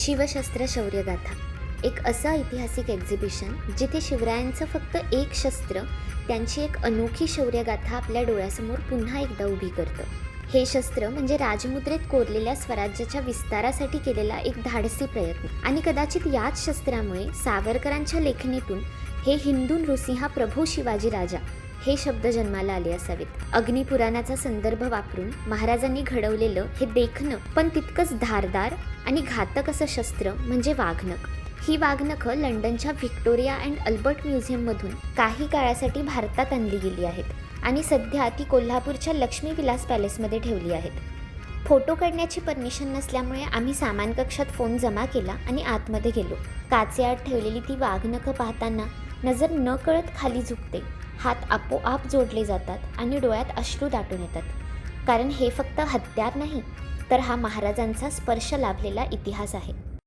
शिवशस्त्र शौर्यगाथा एक असं ऐतिहासिक एक्झिबिशन जिथे शिवरायांचं फक्त एक शस्त्र त्यांची एक अनोखी शौर्यगाथा आपल्या डोळ्यासमोर पुन्हा एकदा उभी करतं. हे शस्त्र म्हणजे राजमुद्रेत कोरलेल्या स्वराज्याच्या विस्तारासाठी केलेला एक धाडसी प्रयत्न. आणि कदाचित याच शस्त्रामुळे सावरकरांच्या लेखणीतून हे हिंदू नृसिंहा प्रभू शिवाजी राजा हे शब्द जन्माला आले असावेत. अग्निपुराणाचा संदर्भ वापरून महाराजांनी घडवलेलं हे देखणं पण तितकंच धारदार आणि घातक असं शस्त्र म्हणजे वाघनख. ही वाघनखं लंडनच्या व्हिक्टोरिया अँड अल्बर्ट म्युझियममधून काही काळासाठी भारतात आणली गेली आहेत आणि सध्या ती कोल्हापूरच्या लक्ष्मी विलास पॅलेसमध्ये ठेवली आहेत. फोटो काढण्याची परमिशन नसल्यामुळे आम्ही सामान कक्षात फोन जमा केला आणि आतमध्ये गेलो. काचेआड ठेवलेली ती वाघनखं पाहताना नजर न कळत खाली झुकते, हात आपोआप जोडले जातात आणि डोळ्यात अश्रू दाटून येतात. कारण हे फक्त हत्यार नाही, तर हा महाराजांचा स्पर्श लाभलेला इतिहास आहे.